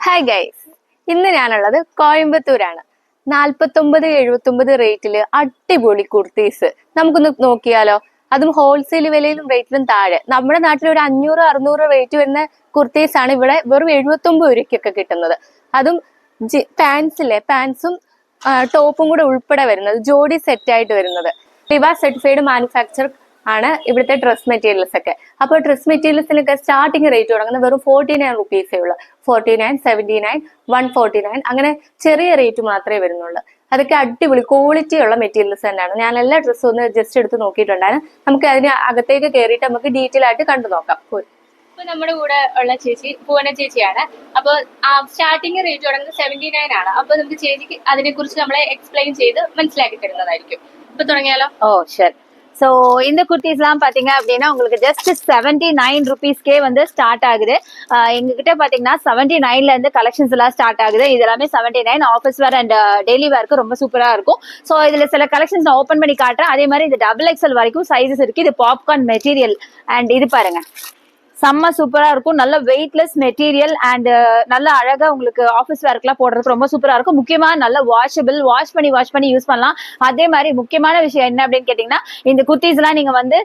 Hi guys, ഇന്ന് ഞാനുള്ളത് കോയമ്പത്തൂരാണ്. 49-79 റേറ്റില് അടിപൊളി കുർത്തീസ് നമുക്കൊന്ന് നോക്കിയാലോ. അതും ഹോൾസെയിൽ വിലയിലും റേറ്റിലും താഴെ. നമ്മുടെ നാട്ടിൽ ഒരു 500-600 റേറ്റ് വരുന്ന കുർത്തീസ് ആണ് ഇവിടെ വെറും 79 രൂപയ്ക്കൊക്കെ കിട്ടുന്നത്. അതും പാൻസും ടോപ്പും കൂടെ ഉൾപ്പെടെ വരുന്നത്, ജോഡി സെറ്റ് ആയിട്ട് വരുന്നത്. ലിവ സർട്ടിഫൈഡ് മാനുഫാക്ചർ ആണ് ഇവിടുത്തെ ഡ്രസ് മെറ്റീരിയൽസ് ഒക്കെ. അപ്പോൾ ഡ്രസ് മെറ്റീരിയൽസിനൊക്കെ സ്റ്റാർട്ടിങ് റേറ്റ് തുടങ്ങുന്നത് വെറും 49 റുപ്പീസേ ഉള്ളൂ. 49, 79, 149 അങ്ങനെ ചെറിയ റേറ്റ് മാത്രമേ വരുന്നുള്ളൂ. അതൊക്കെ അടിപൊളി ക്വാളിറ്റി ഉള്ള മെറ്റീരിയൽസ് തന്നെയാണ്. ഞാൻ എല്ലാ ഡ്രസ്സും ഒന്ന് ജസ്റ്റ് എടുത്ത് നോക്കിയിട്ടുണ്ടായിരുന്നു. നമുക്ക് അതിന് അകത്തേക്ക് കയറിയിട്ട് നമുക്ക് ഡീറ്റെയിൽ ആയിട്ട് കണ്ടു നോക്കാം. ഇപ്പൊ നമ്മുടെ കൂടെ ഉള്ള ചേച്ചി പൂവന ചേച്ചിയാണ്. അപ്പൊ സ്റ്റാർട്ടിങ് റേറ്റ് തുടങ്ങുന്നത് 79 ആണ്. അപ്പൊ നമുക്ക് ചേച്ചിക്ക് അതിനെ കുറിച്ച് നമ്മളെ എക്സ്പ്ലെയിൻ ചെയ്ത് മനസ്സിലാക്കി തരുന്നതായിരിക്കും. ഇപ്പൊ തുടങ്ങിയാലോ? ஓ சரி. ஸோ இந்த குர்த்திஸ்லாம் பார்த்தீங்க அப்படின்னா உங்களுக்கு ஜஸ்ட் 79 ருபீஸ்க்கே வந்து ஸ்டார்ட் ஆகுது. எங்ககிட்ட பார்த்தீங்கன்னா 79ல இருந்து கலெக்ஷன்ஸ் எல்லாம் ஸ்டார்ட் ஆகுது. இது எல்லாமே 79 ஆஃபீஸ் வேர் அண்ட் டெய்லி வேர்க்கு ரொம்ப சூப்பரா இருக்கும். ஸோ இதுல சில கலெக்ஷன்ஸ் நான் ஓப்பன் பண்ணி காட்டுறேன். அதே மாதிரி இது XXL வரைக்கும் சைஸஸ் இருக்கு. இது பாப்கார்ன் மெட்டீரியல் அண்ட் இது பாருங்க, செம்ம சூப்பரா இருக்கும். நல்ல வெயிட்லெஸ் மெட்டீரியல் அண்ட் நல்ல அழகா உங்களுக்கு ஆஃபீஸ் வேர்க்கெல்லாம் போடுறதுக்கு ரொம்ப சூப்பரா இருக்கும். முக்கியமா நல்ல வாஷபிள், வாஷ் பண்ணி யூஸ் பண்ணலாம். அதே மாதிரி முக்கியமான விஷயம் என்ன அப்படின்னு கேட்டீங்கன்னா, இந்த குர்த்திஸ் எல்லாம் நீங்க வந்து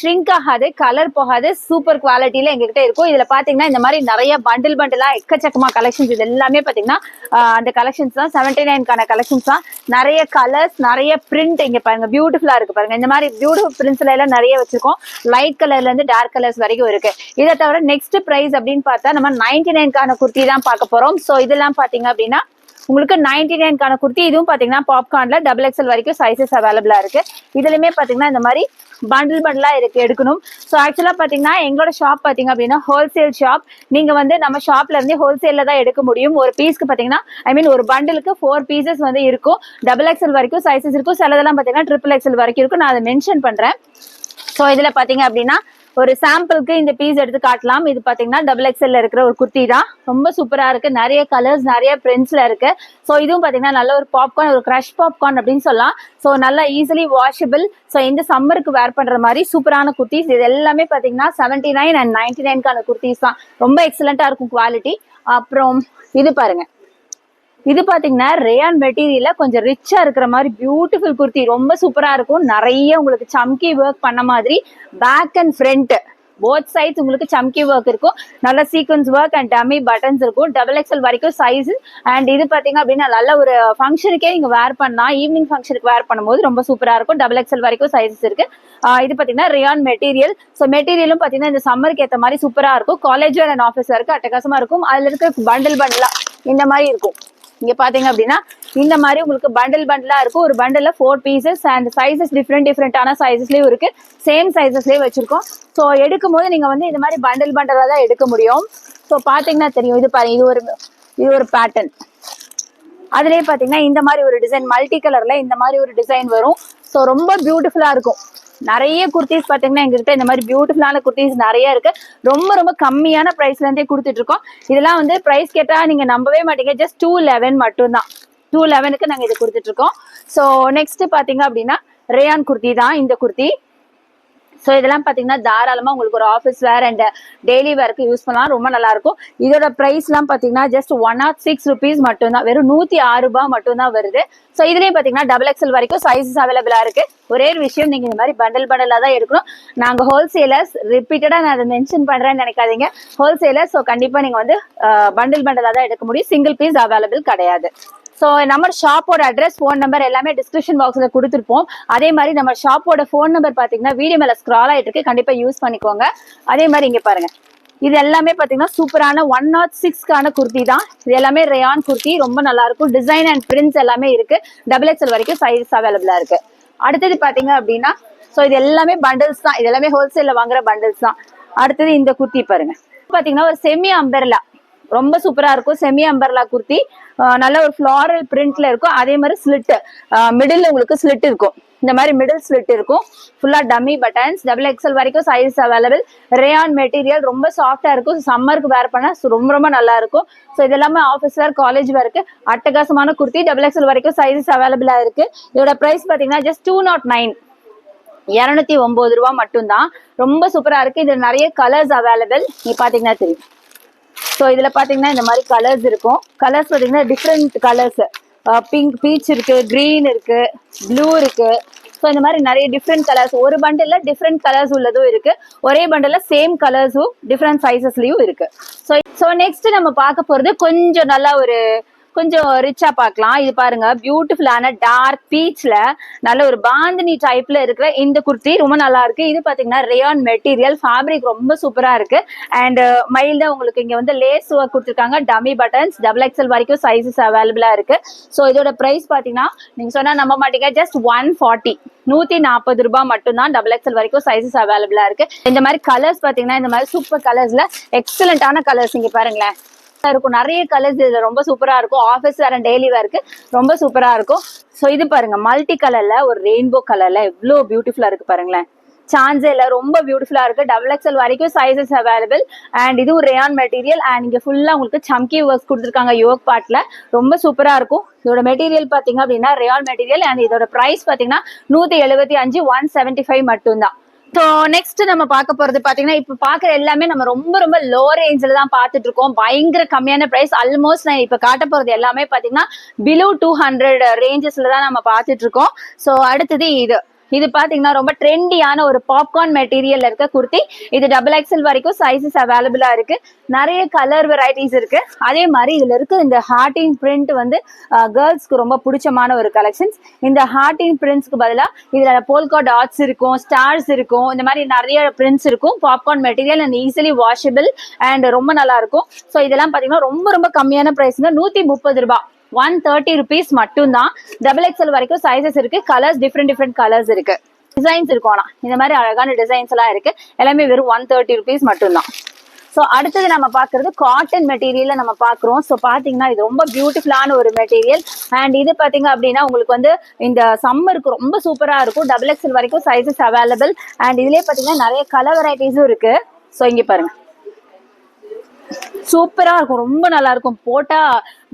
ஷ்ரிங்க் ஆகாது, கலர் போகாது, சூப்பர் குவாலிட்டியில எங்ககிட்ட இருக்கும். இதுல பாத்தீங்கன்னா இந்த மாதிரி நிறைய பண்டிலா எக்கச்சக்கமா கலெக்ஷன்ஸ், இது எல்லாமே பாத்தீங்கன்னா அந்த கலெக்ஷன்ஸ் தான். 79க்கான கலெக்ஷன்ஸ் தான். நிறைய கலர்ஸ், நிறைய பிரிண்ட் இங்க பாருங்க, பியூட்டிஃபுல்லா இருக்கு பாருங்க. இந்த மாதிரி பியூட்டிஃபுல் பிரிண்ட்ஸ்ல எல்லாம் நிறைய வச்சிருக்கோம். லைட் கலர்ல இருந்து டார்க் கலர்ஸ் வரைக்கும் இருக்கு. இதை தவிர நெக்ஸ்ட் பிரைஸ் அப்படின்னு பார்த்தா நம்ம 99க்கான குர்த்தி தான் பார்க்க போறோம். சோ இதெல்லாம் பாத்தீங்க அப்படின்னா உங்களுக்கு 99க்கான குர்த்தி. இதுவும் பாத்தீங்கன்னா பாப்கார்ன்ல XXL வரைக்கும் சைசஸ் அவைலபிளா இருக்கு. இதுலயுமே பாத்தீங்கன்னா இந்த மாதிரி பண்டிலா இருக்கு எடுக்கணும். ஸோ ஆக்சுவலா பாத்தீங்கன்னா எங்களோட ஷாப் பாத்தீங்க அப்படின்னா ஹோல்சேல் ஷாப். நீங்க வந்து நம்ம ஷாப்ல இருந்து ஹோல்சேல்ல தான் எடுக்க முடியும். ஒரு பீஸ்க்கு பாத்தீங்கன்னா ஒரு பண்டிலுக்கு 4 பீசஸ் வந்து இருக்கும். XXL வரைக்கும் சைசஸ் இருக்கும். சிலதெல்லாம் பாத்தீங்கன்னா XXL வரைக்கும் இருக்கும். நான் அதை மென்ஷன் பண்றேன். ஸோ இதுல பாத்தீங்க அப்படின்னா ஒரு சாம்பிளுக்கு இந்த பீஸ் எடுத்து காட்டலாம். இது பாத்தீங்கன்னா XXL இருக்கிற ஒரு குர்த்தி தான். ரொம்ப சூப்பரா இருக்கு. நிறைய கலர்ஸ், நிறைய பிரிண்ட்ஸ்ல இருக்கு. ஸோ இதுவும் பாத்தீங்கன்னா நல்ல ஒரு பாப்கார்ன், ஒரு கிரஷ் பாப்கார்ன் அப்படின்னு சொல்லலாம். ஸோ நல்லா ஈஸிலி வாஷபிள். ஸோ இந்த சம்மருக்கு வேர் பண்ற மாதிரி சூப்பரான குர்த்திஸ். இது எல்லாமே பாத்தீங்கன்னா 79 அண்ட் 99க்கான குர்த்திஸ் தான். ரொம்ப எக்ஸலண்டா இருக்கும் குவாலிட்டி. அப்புறம் இது பாருங்க, இது பாத்தீங்கன்னா ரேயான் மெட்டீரியல்ல கொஞ்சம் ரிச்சா இருக்கிற மாதிரி பியூட்டிஃபுல் குர்த்தி. ரொம்ப சூப்பரா இருக்கும். நிறைய உங்களுக்கு சம்கி ஒர்க் பண்ண மாதிரி back and front both sides உங்களுக்கு சம்கி ஒர்க் இருக்கும். நல்ல sequence work and dummy buttons இருக்கும். XXL வரைக்கும் சைஸ். அண்ட் இது பாத்தீங்க அப்படின்னா நல்ல ஒரு ஃபங்க்ஷனுக்கே நீங்க வேர் பண்ணலாம். ஈவினிங் ஃபங்க்ஷனுக்கு வேர் பண்ணும்போது ரொம்ப சூப்பரா இருக்கும். XXL வரைக்கும் சைஸஸ் இருக்கு. இது பாத்தீங்கன்னா ரேயான் மெட்டீரியல். ஸோ மெட்டீரியலும் பாத்தீங்கன்னா இந்த சம்மருக்கு ஏற்ற மாதிரி சூப்பரா இருக்கும். காலேஜ் வேர் அண்ட் ஆஃபீஸ் வேர்க்கு அட்டகாசமா இருக்கும். அதுல இருக்க பண்டிலா இந்த மாதிரி இருக்கும். இங்க பாத்தீங்க அப்படின்னா இந்த மாதிரி உங்களுக்கு பண்டிலா இருக்கும். ஒரு பண்டில்ல 4 பீசஸ் அண்ட் சைசஸ் டிஃப்ரெண்டான சைசஸ்லயும் இருக்கு. சேம் சைசஸ்லயே வச்சிருக்கோம். ஸோ எடுக்கும் போது நீங்க வந்து இந்த மாதிரி பண்டிலா தான் எடுக்க முடியும். ஸோ பாத்தீங்கன்னா தெரியும். இது பாருங்க, இது ஒரு பேட்டர்ன். அதுலயே பாத்தீங்கன்னா இந்த மாதிரி ஒரு டிசைன், மல்டி கலர்ல இந்த மாதிரி ஒரு டிசைன் வரும். ஸோ ரொம்ப பியூட்டிஃபுல்லா இருக்கும். நிறைய குர்த்திஸ் பாத்தீங்கன்னா எங்ககிட்ட இந்த மாதிரி பியூட்டிஃபுல்லான குர்த்திஸ் நிறைய இருக்கு. ரொம்ப ரொம்ப கம்மியான பிரைஸ்ல இருந்தே கொடுத்துட்டு இருக்கோம். இதெல்லாம் வந்து பிரைஸ் கேட்டா நீங்க நம்பவே மாட்டீங்க. ஜஸ்ட் 211 மட்டும்தான். 211க்கு நாங்க இது கொடுத்துட்டு இருக்கோம். ஸோ நெக்ஸ்ட் பாத்தீங்க அப்படின்னா ரேயான் குர்த்தி தான் இந்த குர்த்தி. ஸோ இதெல்லாம் பாத்தீங்கன்னா தாராளமா உங்களுக்கு ஒரு ஆஃபீஸ் வேர் அண்ட் டெய்லி வேர்க்கு யூஸ் பண்ணலாம். ரொம்ப நல்லா இருக்கும். இதோட பிரைஸ் எல்லாம் பாத்தீங்கன்னா ஜஸ்ட் 106 ருபீஸ் மட்டும்தான். வெறும் 106 ரூபாய் மட்டும்தான் வருது. ஸோ இதுலயும் பாத்தீங்கன்னா XXL வரைக்கும் சைஸஸ் அவைலபிளா இருக்கு. ஒரே ஒரு விஷயம், நீங்க இந்த மாதிரி பண்டலா தான் எடுக்கணும். நாங்க ஹோல்சேலர்ஸ், ரிப்பீட்டடா நான் அதை மென்ஷன் பண்றேன்னு நினைக்காதீங்க. ஹோல்சேலர். ஸோ கண்டிப்பா நீங்க வந்து பண்டலா தான் எடுக்க முடியும். சிங்கிள் பீஸ் அவைலபிள் கிடையாது. ஸோ நம்ம ஷாப்போட அட்ரஸ், ஃபோன் நம்பர் எல்லாமே டிஸ்கிரிப்ஷன் பாக்ஸ்ல கொடுத்துருப்போம். அதே மாதிரி நம்ம ஷாப்போட ஃபோன் நம்பர் பாத்தீங்கன்னா வீடியோ மேல ஸ்க்ரால் ஆயிட்டு இருக்கு. கண்டிப்பா யூஸ் பண்ணிக்கோங்க. அதே மாதிரி இங்க பாருங்க, இது எல்லாமே பாத்தீங்கன்னா சூப்பரான 106க்கான குர்த்தி தான். இது எல்லாமே ரேயான் குர்த்தி. ரொம்ப நல்லா இருக்கும். டிசைன் அண்ட் பிரிண்ட்ஸ் எல்லாமே இருக்கு. XXL வரைக்கும் சைஸ் அவைலபிளா இருக்கு. அடுத்தது பாத்தீங்க அப்படின்னா ஸோ இது எல்லாமே பண்டில்ஸ் தான். இது எல்லாமே ஹோல்சேல்ல வாங்குற பண்டில்ஸ் தான். அடுத்தது இந்த குர்த்தி பாருங்க, பாத்தீங்கன்னா ஒரு செமி அம்பர்லா, ரொம்ப சூப்பரா இருக்கும். Semi umbrella kurti. நல்ல ஒரு ஃபிளாரல் பிரிண்ட்ல இருக்கும். அதே மாதிரி ஸ்லிட், மிடில் உங்களுக்கு ஸ்லிட் இருக்கும். இந்த மாதிரி மிடில் ஸ்லிட் இருக்கும். ஃபுல்லா டம்மி பட்டன்ஸ். XXL வரைக்கும் சைஸ் அவைலபிள். ரேயான் மெட்டீரியல் ரொம்ப சாஃப்டா இருக்கும். சம்மருக்கு வேர் பண்ண ரொம்ப ரொம்ப நல்லா இருக்கும். ஸோ இது எல்லாமே ஆஃபீஸ் வேர், காலேஜ் வேருக்கு அட்டகாசமான குர்த்தி. XXL வரைக்கும் சைஸஸ் அவைலபிளா இருக்கு. இதோட பிரைஸ் பாத்தீங்கன்னா ஜஸ்ட் 209, 209 ரூபாய் மட்டும்தான். ரொம்ப சூப்பரா இருக்கு. இதுல நிறைய கலர்ஸ் அவைலபிள். நீ பாத்தீங்கன்னா தெரியும். ஸோ இதுல பாத்தீங்கன்னா இந்த மாதிரி கலர்ஸ் இருக்கும். கலர்ஸ் பாத்தீங்கன்னா டிஃப்ரெண்ட் கலர்ஸ், பிங்க், பீச் இருக்கு, கிரீன் இருக்கு, ப்ளூ இருக்கு. ஸோ இந்த மாதிரி நிறைய டிஃப்ரெண்ட் கலர்ஸ், ஒரு பண்டில் டிஃப்ரெண்ட் கலர்ஸ் உள்ளதும் இருக்கு, ஒரே பண்டில் சேம் கலர்ஸும் டிஃப்ரெண்ட் சைசஸ்லயும் இருக்கு. ஸோ நெக்ஸ்ட் நம்ம பார்க்க போறது கொஞ்சம் நல்லா கொஞ்சம் ரிச்சா பார்க்கலாம். இது பாருங்க, பியூட்டிஃபுல்லான டார்க் பீச்ல நல்ல ஒரு பாந்தினி டைப்ல இருக்கிற இந்த குர்த்தி ரொம்ப நல்லா இருக்கு. இது பாத்தீங்கன்னா ரேயான் மெட்டீரியல், ஃபேப்ரிக் ரொம்ப சூப்பரா இருக்கு. அண்ட் மைல்டா உங்களுக்கு இங்க வந்து லேஸ் ஒர்க் கொடுத்துருக்காங்க, டம்மி பட்டன்ஸ், XXL வரைக்கும் சைசஸ் அவைலபிளா இருக்கு. ஸோ இதோட பிரைஸ் பாத்தீங்கன்னா நீங்க சொன்னா நம்ப மாட்டீங்க, ஜஸ்ட் 140, 140 ரூபாய் மட்டும்தான். XXL வரைக்கும் சைசஸ் அவைலபிளா இருக்கு. இந்த மாதிரி கலர்ஸ் பாத்தீங்கன்னா இந்த மாதிரி சூப்பர் கலர்ஸ்ல எக்ஸலண்டான கலர்ஸ் இங்க பாருங்களேன் இருக்கும். நிறைய கலர்ஸ் இதுல ரொம்ப சூப்பரா இருக்கும். ஆஃபீஸ் வேற டெய்லி வேருக்கு ரொம்ப சூப்பரா இருக்கும். ஸோ இது பாருங்க, மல்டி கலர்ல ஒரு ரெயின்போ கலர்ல எவ்வளவு பியூட்டிஃபுல்லா இருக்கு பாருங்களேன். சான்ஸே இல்ல, ரொம்ப பியூட்டிஃபுல்லா இருக்கு. XXL வரைக்கும் சைசஸ் அவைலபிள். அண்ட் இதுவும் ரேயான் மெட்டீரியல். அண்ட் இங்க ஃபுல்லா உங்களுக்கு சம்கி ஒர்க்ஸ் கொடுத்துருக்காங்க யோக் பார்ட்ல, ரொம்ப சூப்பரா இருக்கும். இதோட மெட்டீரியல் பாத்தீங்க அப்படின்னா ரேயான் மெட்டீரியல். அண்ட் இதோட பிரைஸ் பாத்தீங்கன்னா 175, 175 மட்டும்தான். ஸோ நெக்ஸ்ட் நம்ம பார்க்க போறது பாத்தீங்கன்னா, இப்ப பாக்குற எல்லாமே நம்ம ரொம்ப ரொம்ப லோ ரேஞ்சில தான் பாத்துட்டு இருக்கோம். பயங்கர கம்மியான பிரைஸ். ஆல்மோஸ்ட் நான் இப்ப காட்ட போறது எல்லாமே பாத்தீங்கன்னா பிலோ 200 ரேஞ்சஸ்ல தான் நம்ம பாத்துட்டு இருக்கோம். ஸோ அடுத்தது இது பாத்தீங்கன்னா ரொம்ப ட்ரெண்டியான ஒரு பாப்கார்ன் மெட்டீரியல் இருக்க குர்த்தி. இது XXL வரைக்கும் சைசஸ் அவைலபிளா இருக்கு. நிறைய கலர் வெரைட்டிஸ் இருக்கு. அதே மாதிரி இதுல இருக்கு இந்த ஹார்டின் பிரிண்ட் வந்து கேர்ள்ஸ்க்கு ரொம்ப பிடிச்சமான ஒரு கலெக்ஷன்ஸ். இந்த ஹார்டின் பிரிண்ட்ஸ்க்கு பதிலா இதுல போல்கா டாட்ஸ் இருக்கும், ஸ்டார்ஸ் இருக்கும், இந்த மாதிரி நிறைய பிரிண்ட்ஸ் இருக்கும். Popcorn material and easily washable and ரொம்ப நல்லா இருக்கும். ஸோ இதெல்லாம் பாத்தீங்கன்னா ரொம்ப ரொம்ப கம்மியான பிரைஸ்ங்க, 130 ரூபாய், 130 rupees மட்டும்தான். XXL வரைக்கும் சைசஸ் இருக்கு. கலர்ஸ் டிஃப்ரெண்ட் கலர்ஸ் இருக்கு, டிசைன்ஸ் இருக்கும். ஆனா இந்த மாதிரி அழகான டிசைன்ஸ் எல்லாம் இருக்கு. எல்லாமே வெறும் 130 rupees மட்டும்தான். ஸோ அடுத்தது நம்ம பாக்குறது காட்டன் மெட்டீரியல்ல நம்ம பாக்குறோம். ஸோ பாத்தீங்கன்னா இது ரொம்ப பியூட்டிஃபுல்லான ஒரு மெட்டீரியல். அண்ட் இது பாத்தீங்க அப்படின்னா உங்களுக்கு வந்து இந்த சம்மருக்கு ரொம்ப சூப்பரா இருக்கும். XXL வரைக்கும் சைசஸ் அவைலபிள். அண்ட் இதுலயே பாத்தீங்கன்னா நிறைய கலர் வெரைட்டிஸும் இருக்கு. ஸோ இங்க பாருங்க, சூப்பரா இருக்கும், ரொம்ப நல்லா இருக்கும். போட்டா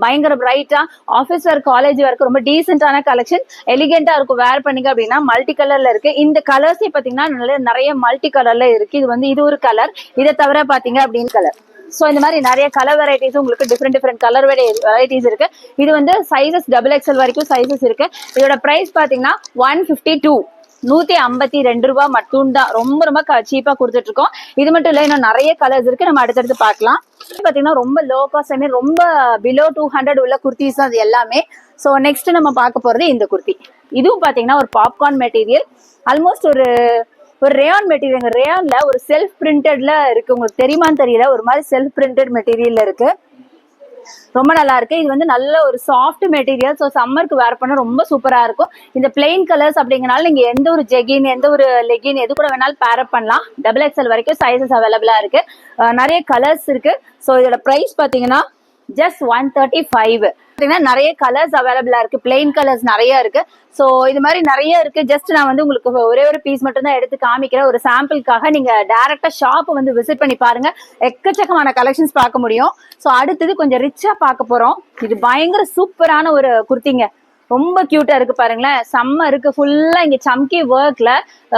பயங்கர பிரைட்டா ஆஃபீஸ் வேர், காலேஜ் வேர்க்கு ரொம்ப டீசென்டான கலெக்ஷன், எலிகென்டா இருக்கும். வேர் பண்ணீங்க அப்படின்னா மல்டி கலர்ல இருக்கு. இந்த கலர்ஸே பாத்தீங்கன்னா நிறைய மல்டி கலர்ல இருக்கு. இது ஒரு கலர். இதை தவிர பாத்தீங்க அப்படின்னு கலர். ஸோ இந்த மாதிரி நிறைய கலர் வெரைட்டிஸ் உங்களுக்கு டிஃப்ரெண்ட் கலர் வெரைட்டிஸ் இருக்கு. இது வந்து சைசஸ் XXL வரைக்கும் சைசஸ் இருக்கு. இதோட பிரைஸ் பாத்தீங்கன்னா 152, 152 ரூபாய் மட்டும்தான். ரொம்ப ரொம்ப சீப்பா கொடுத்துட்டு இருக்கோம். இது மட்டும் இல்ல, இன்னும் நிறைய கலர்ஸ் இருக்கு, நம்ம அடுத்தடுத்து பார்க்கலாம். பாத்தீங்கன்னா ரொம்ப லோ காஸ்ட், ரொம்ப பிலோ 200 உள்ள குர்த்திஸ் தான் அது எல்லாமே. ஸோ நெக்ஸ்ட் நம்ம பார்க்க போறது இந்த குர்த்தி. இதுவும் பாத்தீங்கன்னா ஒரு பாப்கார்ன் மெட்டீரியல், ஆல்மோஸ்ட் ஒரு ரேயான் மெட்டீரியல். ரேயான்ல ஒரு செல்ஃப் பிரிண்டட்ல இருக்கு, உங்களுக்கு தெரியுமான்னு தெரியல, ஒரு மாதிரி செல்ஃப் பிரிண்டட் மெட்டீரியல்ல இருக்கு. ரொம்ப நல்லா இருக்கு. இது வந்து நல்ல ஒரு சாஃப்ட் மெட்டீரியல். ஸோ சம்மருக்கு வேர் பண்ண ரொம்ப சூப்பரா இருக்கும். இந்த பிளெயின் கலர்ஸ் அப்படிங்கறனால நீங்க எந்த ஒரு ஜெகின், எந்த ஒரு லெகின் எது கூட வேணாலும் பேரப் பண்ணலாம். XXL வரைக்கும் சைசஸ் அவைலபிளா இருக்கு. நிறைய கலர்ஸ் இருக்கு. ஸோ இதோட பிரைஸ் பாத்தீங்கன்னா ஜஸ்ட் 135. பாத்தீங்கன்னா நிறைய கலர்ஸ் அவைலபிளா இருக்கு. பிளெயின் கலர்ஸ் நிறைய இருக்கு. ஸோ இது மாதிரி நிறைய இருக்கு. ஜஸ்ட் நான் வந்து உங்களுக்கு ஒரே ஒரு பீஸ் மட்டும் தான் எடுத்து காமிக்கிறேன், ஒரு சாம்பிளுக்காக. நீங்க டைரக்டா ஷாப் வந்து விசிட் பண்ணி பாருங்க, எக்கச்சக்கமான கலெக்ஷன்ஸ் பார்க்க முடியும். ஸோ அடுத்தது கொஞ்சம் ரிச்சா பார்க்க போறோம். இது பயங்கர சூப்பரான ஒரு குர்த்திங்க, ரொம்ப கியூட்டா இருக்கு பாருங்களேன், செம்ம இருக்கு. ஃபுல்லா இங்க சம்கி ஒர்க்ல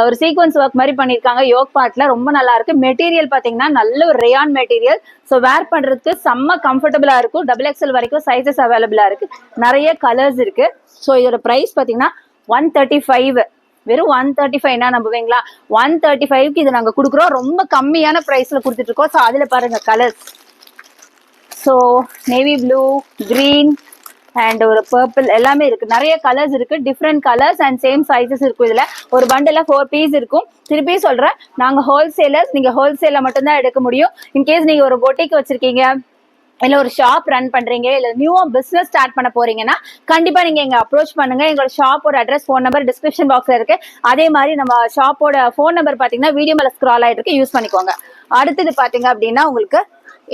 ஒரு சீக்வன்ஸ் ஒர்க் மாதிரி பண்ணிருக்காங்க யோக் பார்ட்ல, ரொம்ப நல்லா இருக்கு. மெட்டீரியல் பாத்தீங்கன்னா நல்ல ஒரு ரேயான் மெட்டீரியல். ஸோ வேர் பண்றதுக்கு செம்ம கம்ஃபர்டபுளா இருக்கும். XXL வரைக்கும் சைசஸ் அவைலபிளா இருக்கு. நிறைய கலர்ஸ் இருக்கு. ஸோ இதோட பிரைஸ் பாத்தீங்கன்னா 135, வெறும் 135 நம்புவீங்களா? 135க்கு இது நாங்க கொடுக்குறோம். ரொம்ப கம்மியான பிரைஸ்ல கொடுத்துட்டு இருக்கோம். ஸோ அதுல பாருங்க colours. So navy blue, green and ஒரு பர்பிள் எல்லாமே இருக்கு. நிறைய கலர்ஸ் இருக்கு, different colours and same sizes இருக்கும். இதுல ஒரு பண்டில் 4 பீஸ் இருக்கும். திருப்பி சொல்றேன், நாங்க ஹோல்சேலர்ஸ், நீங்க ஹோல்சேல மட்டும்தான் எடுக்க முடியும். இன்கேஸ் நீங்க ஒரு பொட்டிக் வச்சிருக்கீங்க, இல்ல ஒரு ஷாப் ரன் பண்றீங்க, இல்ல நியூவா பிசினஸ் ஸ்டார்ட் பண்ண போறீங்கன்னா கண்டிப்பா நீங்க எங்க அப்ரோச் பண்ணுங்க. எங்களோட ஷாப்போட அட்ரஸ், ஃபோன் நம்பர் டிஸ்கிரிப்ஷன் பாக்ஸ்ல இருக்கு. அதே மாதிரி நம்ம ஷாப்போட ஃபோன் நம்பர் பாத்தீங்கன்னா வீடியோ மேல ஸ்க்ரால் ஆயிட்டு இருக்கு, யூஸ் பண்ணிக்கோங்க. அடுத்தது பாத்தீங்க அப்படின்னா உங்களுக்கு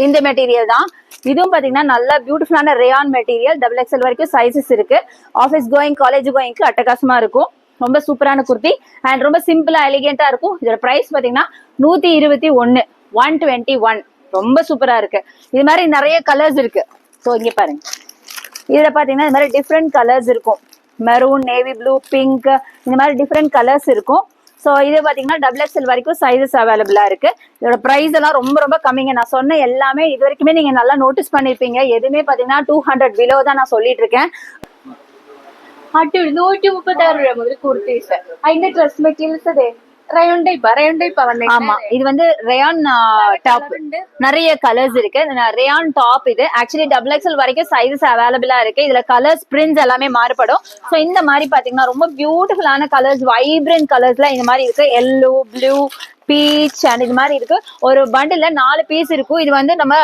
இந்த மெட்டீரியல் தான். இதுவும் பாத்தீங்கன்னா நல்ல பியூட்டிஃபுல்லான ரேயான் மெட்டீரியல். XXL வரைக்கும் சைசஸ் இருக்கு. ஆஃபீஸ் கோயிங், காலேஜ் கோயிங்க்கு அட்டகாசமா இருக்கும். ரொம்ப சூப்பரான குர்த்தி அண்ட் ரொம்ப சிம்பிளா எலிகென்ட்டா இருக்கும். இதோட பிரைஸ் பாத்தீங்கன்னா 121, 121. ரொம்ப சூப்பரா இருக்கு. இது மாதிரி நிறைய கலர்ஸ் இருக்கு. ஸோ இங்க பாருங்க, இதுல பாத்தீங்கன்னா இந்த மாதிரி டிஃப்ரெண்ட் கலர்ஸ் இருக்கும். மெரூன், நேவி ப்ளூ, பிங்க், இந்த மாதிரி டிஃப்ரெண்ட் கலர்ஸ் இருக்கும். சோ இது பாத்தீங்கன்னா டபுள் எக்ஸ்எல் வரைக்கும் சைஸஸ் அவைலபிளா இருக்கு. இதோட பிரைஸ் எல்லாம் ரொம்ப ரொம்ப கம்மிங்க. நான் சொன்ன எல்லாமே இது வரைக்குமே நீங்க நல்லா நோட்டீஸ் பண்ணிருப்பீங்க. எதுவுமே பாத்தீங்கன்னா 200 பிலோ தான் நான் சொல்லிட்டு இருக்கேன். അടിപൊളി 136 രൂപ മുതൽ കുർത്തീസ്. അതിന്റെ ഡ്രസ് മെറ്റീരിയൽസ് അതെ റയോൺ ടൈപ്പാ വന്നേക്കുന്നത്. ஆமா இது வந்து ரயான் டாப், நிறைய கலர்ஸ் இருக்கு. ரயான் டாப் இது ஆக்சுவலி டபுள் எக்ஸ்எல் வரைக்கும் சைஸஸ் அவைலபிளா இருக்கு. இதுல கலர்ஸ் பிரிண்ட்ஸ் எல்லாமே மாறுபடும். சோ இந்த மாதிரி பாத்தீங்கன்னா ரொம்ப பியூட்டிஃபுல்லான கலர்ஸ், வைப்ரண்ட் கலர்ஸ்ல இந்த மாதிரி இருக்கு. எல்லோ, ப்ளூ, பீச் அண்ட் இது மாதிரி இருக்கு. ஒரு பண்டில்ல 4 பீஸ் இருக்கும். இது வந்து நம்ம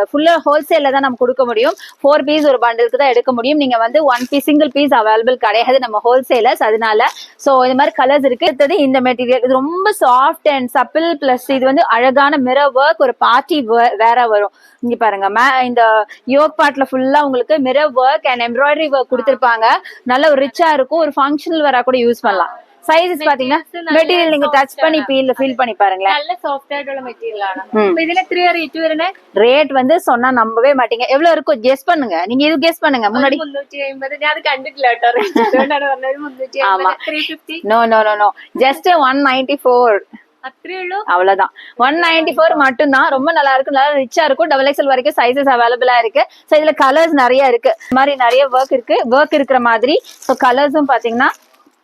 ஃபுல்லா ஹோல்சேல்ல தான் நம்ம கொடுக்க முடியும். 4 பீஸ் ஒரு பண்டிலுக்கு தான் எடுக்க முடியும். நீங்க வந்து 1 பீஸ் சிங்கிள் பீஸ் அவைலபிள் கிடையாது நம்ம ஹோல்சேலர்ஸ், அதனால. சோ இந்த மாதிரி கலர்ஸ் இருக்கு. அடுத்தது இந்த மெட்டீரியல், இது ரொம்ப சாஃப்ட் அண்ட் சப்பிள், பிளஸ் இது வந்து அழகான மிரர் ஒர்க், ஒரு பார்ட்டி வேற வரும். இங்க பாருங்க இந்த யோக் பார்ட்ல ஃபுல்லா உங்களுக்கு mirror work and embroidery work கொடுத்திருப்பாங்க. நல்ல ஒரு ரிச்சா இருக்கும். ஒரு ஃபங்க்ஷனல் வேற கூட யூஸ் பண்ணலாம். சைஸஸ் பாத்தீங்கன்னா மெட்டீரியல் நீங்க டச் பண்ணி ஃபீல் பண்ணி பாருங்க. நல்ல சாஃப்ட் ஆയിട്ടുള്ള மெட்டீரியல் ആണ്. ഇതിന് എത്രയാ റേറ്റ് വരുന്നത്? ரேட் வந்து சொன்னா நம்பவே மாட்டீங்க. எவ்வளவு இருக்கும் கெஸ் பண்ணுங்க. நீங்க இது கெஸ் பண்ணுங்க. முன்னாடி 350. ഞാൻ അത് കണ്ടിട്ടില്ല കേട്ടോ. അതുകൊണ്ടാണ് പറഞ്ഞത് 350. 350. No no no no just 194. அത്രே உള്ളൂ. அவ்வளவுதான் 194 மட்டும்தான். ரொம்ப நல்லா இருக்கு, நல்லா ரிச்சா இருக்கும். டபுள் எக்ஸ்எல் வரைக்கும் சைஸஸ் அவைலபிளா இருக்கு. சோ இதுல கலர்ஸ் நிறைய இருக்கு. இந்த மாதிரி நிறைய ஒர்க் இருக்கிற மாதிரி. சோ கலர்ஸும் பாத்தீங்கன்னா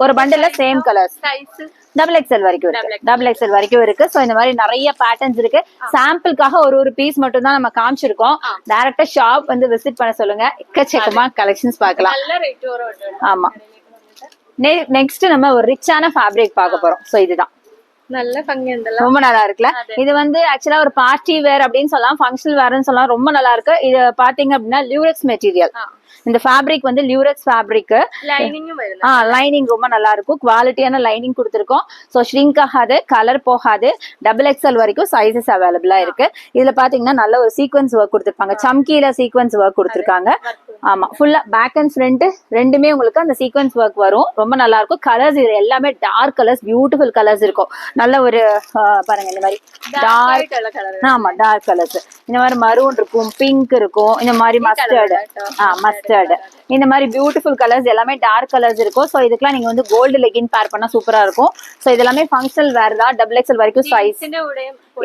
ஒரு பண்டில்ல same colours. Size double XL வரைக்கும் இருக்கு. டபுள் எக்ஸ்எல் வரைக்கும் இருக்கு. சோ இந்த மாதிரி நிறைய பேட்டர்ன்ஸ் இருக்கு. சாம்பிளுக்காக ஒரு பீஸ் மட்டும் தான் நம்ம காமிச்சிருக்கோம். டைரக்டா ஷாப் வந்து விசிட் பண்ண சொல்லுங்க. எக்கச்சக்கமா கலெக்ஷன்ஸ் பார்க்கலாம். நல்ல ரேட் வரும். ஆமா. நெக்ஸ்ட் நம்ம ஒரு ரிச்சான ஃபேப்ரிக் பார்க்க போறோம். சோ இதுதான் நல்ல பங்குண்டல, ரொம்ப நல்லா இருக்குல்ல. இது வந்து ஆக்சுவலா ஒரு பார்ட்டி வேர் அப்படின்னு சொல்லலாம், ஃபங்க்ஷனல் வேர்னு சொல்லலாம். ரொம்ப நல்லா இருக்கு. இது பாத்தீங்க அப்படின்னா லியூரெக்ஸ் மெட்டீரியல். இந்த ஃபேப்ரிக் வந்து லியூரெக்ஸ் ஃபேப்ரிக். லைனிங்கும் வருது. லைனிங் ரொம்ப நல்லா இருக்கும். குவாலிட்டியான லைனிங் கொடுத்திருக்கோம். சோ ஷ்ரிங்க் ஆகாது, கலர் போகாது. டபுள் எக்ஸ்எல் வரைக்கும் சைஸஸ் அவைலபிளா இருக்கு. இதுல பாத்தீங்கன்னா நல்ல ஒரு சீக்வன்ஸ் ஒர்க் கொடுத்திருப்பாங்க. சம்கில சீக்வன்ஸ் ஒர்க் கொடுத்திருக்காங்க. ஆமா, ஃபுல்லா பேக் அண்ட் ஃப்ரண்ட் ரெண்டுமே உங்களுக்கு அந்த சீக்வன்ஸ் ஒர்க் வரும். ரொம்ப நல்லா இருக்கும். கலர்ஸ் இது எல்லாமே டார்க் கலர்ஸ், பியூட்டிஃபுல் கலர்ஸ் இருக்கும். நல்ல ஒரு பாருங்க இந்த மாதிரி டார்க் கலர். ஆமா, டார்க் கலர்ஸ். இந்த மாதிரி மரூன் இருக்கும், பிங்க் இருக்கும், இந்த மாதிரி மஸ்டர்ட் இந்த மாதிரி பியூட்டிஃபுல் கலர்ஸ் எல்லாமே டார்க் கலர்ஸ் இருக்கும். சோ இதுக்கெல்லாம் நீங்க வந்து கோல்டு லெகின் பேர் பண்ணா சூப்பரா இருக்கும். சோ இது எல்லாமே ஃபங்க்ஷனல் வேர் தான். டபுள் எக்ஸ்எல் வரைக்கும் சைஸ்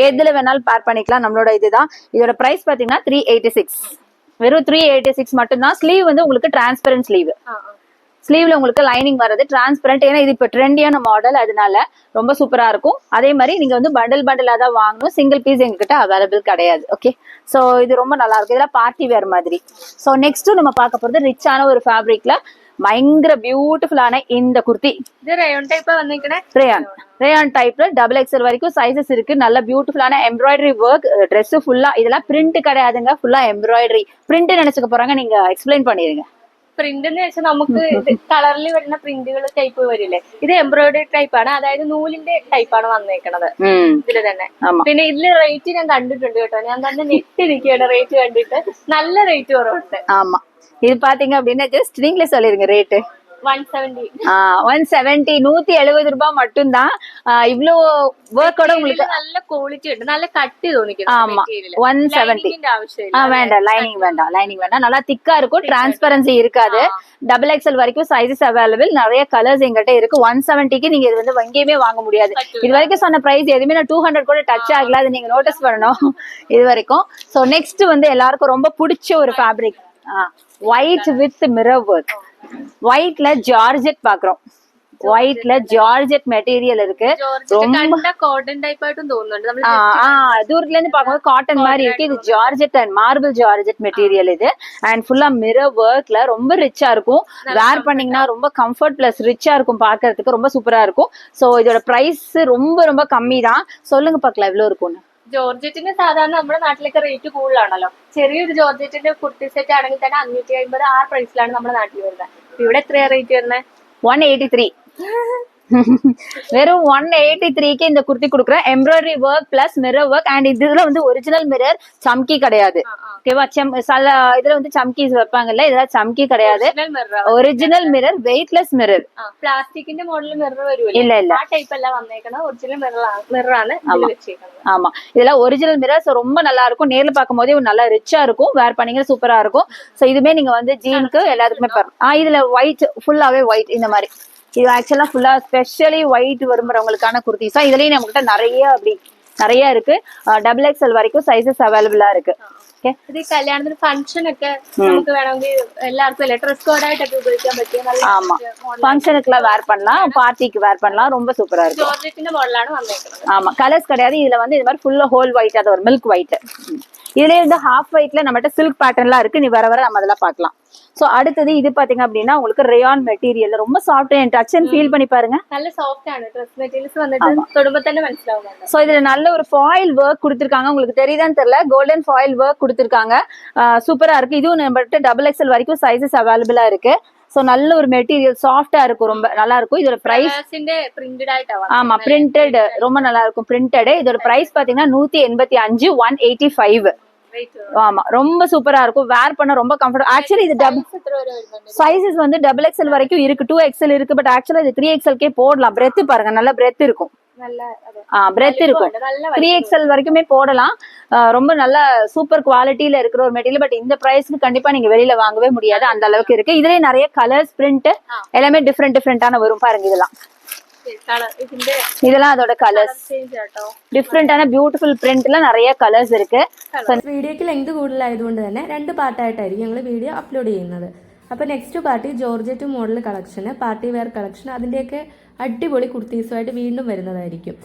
எதுல வேணாலும் பேர் பண்ணிக்கலாம். நம்மளோட இதுதான். இதோட பிரைஸ் பாத்தீங்கன்னா 386. வெறும் 386 மட்டும்தான். ஸ்லீவ் வந்து உங்களுக்கு டிரான்ஸ்பரண்ட் ஸ்லீவ். ஸ்லீவ்ல உங்களுக்கு லைனிங் வர்றது டிரான்ஸ்பரண்ட். ஏன்னா இது இப்ப ட்ரெண்டியான மாடல், அதனால ரொம்ப சூப்பரா இருக்கும். அதே மாதிரி நீங்க வந்து பண்டிலா தான் வாங்கணும். சிங்கிள் பீஸ் எங்ககிட்ட அவைலபிள் கிடையாது. ஓகே, சோ இது ரொம்ப நல்லா இருக்கும். இதெல்லாம் பார்ட்டி வேர் மாதிரி. சோ நெக்ஸ்ட் நம்ம பார்க்க போறது ரிச்சான ஒரு ஃபேப்ரிக்ல பயங்கர பியூட்டிஃபுல்லான இந்த குர்த்தி. இது ரயான் டைப்பா வந்திருக்கனே. ரயான் டைப்ல டபுள் எக்ஸ்எல் வரைக்கும் சைஸஸ் இருக்கு. நல்ல பியூட்டிஃபுல்லான எம்ப்ராய்டரி ஒர்க். Dress ஃபுல்லா இதெல்லாம் பிரிண்ட் கிடையாதுங்க, ஃபுல்லா எம்ப்ராய்டரி. பிரிண்ட் நினைச்சுக்க போறாங்க, நீங்க எக்ஸ்பிளைன் பண்ணிருங்க. പ്രിന്റ് എന്ന് വെച്ചാൽ നമുക്ക് കളറിൽ വരുന്ന പ്രിന്റുകൾ ടൈപ്പ് വരില്ലേ, ഇത് എംബ്രോയിഡറി ടൈപ്പ് ആണ്. അതായത് നൂലിന്റെ ടൈപ്പാണ് വന്നേക്കണത് ഇതില് തന്നെ. പിന്നെ ഇതില് റേറ്റ് ഞാൻ കണ്ടിട്ടുണ്ട് കേട്ടോ. ഞാൻ തന്നെ നെറ്റിരിക്കുകയാണ് റേറ്റ് കണ്ടിട്ട്. നല്ല റേറ്റ് കുറവുണ്ട്. ஆமா, இது பாத்தீங்க அப்படின்னா ஜஸ்ட் நீங்களே சொல்லிருங்க ரேட்டு. 170. 170, 170 ரூபாய் மட்டும்தான். இவ்வளோ ஒர்க்கோட உங்களுக்கு நல்ல குவாலிட்டி ഉണ്ട്, நல்ல கட்டி തോന്നിക്കുന്നു. ஆமா, 170. வேண்டாம், லைனிங் வேண்டாம். நல்லா திக்கா இருக்கும், டிரான்ஸ்பரன்சி இருக்காது. டபுள் எக்ஸ்எல் வரைக்கும் சைஸஸ் அவைலபிள். நிறைய கலர்ஸ் எங்கிட்ட இருக்கு. 170க்கு நீங்க இது வந்து எங்கேயுமே வாங்க முடியாது. இது வரைக்கும் சொன்ன பிரைஸ் எதுவுமே நான் 200 கூட டச் ஆகல. அது நீங்க நோட்டீஸ் பண்ணணும் இது வரைக்கும். சோ நெக்ஸ்ட் வந்து எல்லாருக்கும் ரொம்ப பிடிச்ச ஒரு fabric, white with mirror work. ஒயிட்ல ஜார்ஜெட் பாக்குறோம். ஒயிட்ல ஜார்ஜெட் மெட்டீரியல் இருக்கு. ரொம்ப காட்டன் டைப் ஆயிட்டும் തോന്നുന്നുണ്ട്. தூரத்துல இருந்து பாக்கும்போது காட்டன் மாதிரி இருக்கு. இது georgette and marble georgette material இது. அண்ட் ஃபுல்லா மிரர் ஒர்க்ல ரொம்ப ரிச்சா இருக்கும். வேர் பண்ணீங்கன்னா ரொம்ப கம்ஃபர்ட் பிளஸ் ரிச்சா இருக்கும், பாக்குறதுக்கு ரொம்ப சூப்பரா இருக்கும். சோ இதோட பிரைஸ் ரொம்ப ரொம்ப கம்மி தான். சொல்லுங்க பாக்கலாம் எவ்வளவு இருக்கும்னு. ജോർജറ്റിന് സാധാരണ നമ്മുടെ നാട്ടിലൊക്കെ റേറ്റ് കൂടുതലാണല്ലോ. ചെറിയൊരു ജോർജറ്റിന്റെ കുർത്തി സെറ്റ് ആണെങ്കിൽ തന്നെ 550 ആ പ്രൈസിലാണ് നമ്മുടെ നാട്ടിൽ വരുന്നത്. ഇവിടെ എത്രയാ റേറ്റ് വരുന്നത്? 183. வெறும் 183க்கு இந்த குர்த்தி குடுக்குறேன். Embroidery work plus mirror work. And இதுல வந்து ஒரிஜினல் மிரர், சம்கி கிடையாது. ஓகேவா? இதுல வந்து சம்கிஸ் வைப்பாங்கல்ல, இதெல்லாம் சம்கி கிடையாது. Original mirror, weightless mirror. പ്ലാസ്റ്റിക്കിന്റെ മോഡൽ മിറർ വരുമല്ലോ, இல்ல ആ ടൈപ്പ് അല്ല വന്നേക്കണ. ഒറിജിനൽ മിററാണ് വെച്ചേക്കുന്നത്. ஆமா, இதெல்லாம் ஒரிஜினல் மிரர். ரொம்ப நல்லா இருக்கும். நேர்ல பார்க்கும் போதே நல்லா ரிச்சா இருக்கும். வேர் பண்ணீங்கன்னா சூப்பரா இருக்கும். சோ இதுமே நீங்க வந்து ஜீனுக்கு எல்லாத்துக்குமே இதுல ஒயிட், ஃபுல்லாவே ஒயிட் இந்த மாதிரி இது ஆக்சுவலா ஃபுல்லா ஸ்பெஷலி ஒயிட் விரும்புறவங்களுக்கான குர்த்திஸா. இதுலயும் நம்மகிட்ட நிறைய இருக்கு. டபுள் எக்ஸ்எல் வரைக்கும் சைசஸ் அவைலபிளா இருக்கு. ഇത് കല്യാണത്തിന് ഫംഗ്ഷനൊക്കെ നമുക്ക് വേണമെങ്കിൽ എല്ലാവർക്കും ഡ്രസ് കോഡായിട്ടൊക്കെ ഉപയോഗിക്കാൻ പറ്റിയ ஆமா, ஃபங்க்ஷனுக்குலாம் வேர் பண்ணலாம், பார்ட்டிக்கு வேர் பண்ணலாம். ரொம்ப சூப்பரா இருக்கு. ജോർജറ്റിന്റെ മോഡലാണ് വന്നേക്കുന്നത്. ஆமா, கலர்ஸ் கிடையாது. இதுல வந்து இது மாதிரி ஃபுல்லா ஹோல் ஒயிட், அது ஒரு மில்க் ஒயிட். இதுலயே வந்து ஹாஃப் ஒயிட்ல நம்மகிட்ட சில்க் பேட்டர்ன்லாம் இருக்கு. நீ வர நம்ம அதெல்லாம் பார்க்கலாம். சோ அடுத்தது இது பாத்தீங்க அப்படின்னா உங்களுக்கு ரேயான் மெட்டீரியல், ரொம்ப soft and touch and feel பண்ணி பாருங்க. நல்ல சாஃப்ட் ആണ് ഡ്രസ് മെറ്റീരിയൽസ് വന്നിട്ട് തൊടുമ്പോൾ തന്നെ മനസ്സിലാവുന്നുണ്ട്. சோ இதுல நல்ல ஒரு ஃபாயில் ஒர்க் கொடுத்திருக்காங்க. உங்களுக்கு தெரியுதான்னு தெரியல, கோல்டன் ஃபாயில் ஒர்க் கொடுத்திருக்காங்க. சூப்பரா இருக்கு. இதுவும் நம்மகிட்ட டபுள் எக்ஸ்எல் வரைக்கும் சைசஸ் அவைலபிளா இருக்கு. சோ நல்ல ஒரு மெட்டீரியல், சாஃப்டா இருக்கும், ரொம்ப நல்லா இருக்கும். இதோட பிரைஸ் பிரிண்டட் ஆயிட்டா. ஆமா, பிரிண்டட், ரொம்ப நல்லா இருக்கும் பிரிண்டட். இதோட பிரைஸ் பாத்தீங்கன்னா 185, 185. ஆமா, ரொம்ப சூப்பரா இருக்கும். வேர் பண்ண ரொம்ப கம்ஃபர்டபிள். ஆக்சுவலி இது சைசஸ் வந்து டபுள் எக்ஸ்எல் வரைக்கும் இருக்கு, 2XL இருக்கு. பட் ஆக்சுவலா இது 3XL போடலாம். பிரெத் பாருங்க, நல்ல பிரெத் இருக்கும். பிரெத் இருக்கும். 3XL வரைக்குமே போடலாம். ரொம்ப நல்ல சூப்பர் குவாலிட்டியில இருக்கிற ஒரு மெட்டீரியல். பட் இந்த பிரைஸ்க்கு கண்டிப்பா நீங்க வெளியில வாங்கவே முடியாது, அந்த அளவுக்கு இருக்கு. இதுலயே நிறைய கலர்ஸ், பிரிண்ட் எல்லாமே டிஃப்ரெண்டான வரும் பாருங்க. இதெல்லாம் அதோட கலர்ஸ், டிஃப்ரெண்டான பியூட்டிஃபுல் பிரிண்ட்ல நிறைய கலர்ஸ் இருக்கு. വീഡിയോയ്ക്ക് ലെങ്ത് കൂടുതലായതുകൊണ്ട് തന്നെ 2 പാർട്ടായിട്ടായിരിക്കും ഞങ്ങൾ വീഡിയോ അപ്ലോഡ് ചെയ്യുന്നത്. അപ്പോൾ നെക്സ്റ്റ് പാർട്ടി ജോർജറ്റ് മോഡൽ കളക്ഷന്, പാർട്ടി വെയർ കളക്ഷൻ, അതിൻ്റെയൊക്കെ അടിപൊളി കുർത്തീസുമായിട്ട് വീണ്ടും വരുന്നതായിരിക്കും.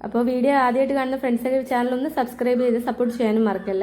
അപ്പോൾ വീഡിയോ ആദ്യമായിട്ട് കാണുന്ന ഫ്രണ്ട്സൊക്കെ ചാനൽ ഒന്ന് സബ്സ്ക്രൈബ് ചെയ്ത് സപ്പോർട്ട് ചെയ്യാനും മറക്കല്ലേ.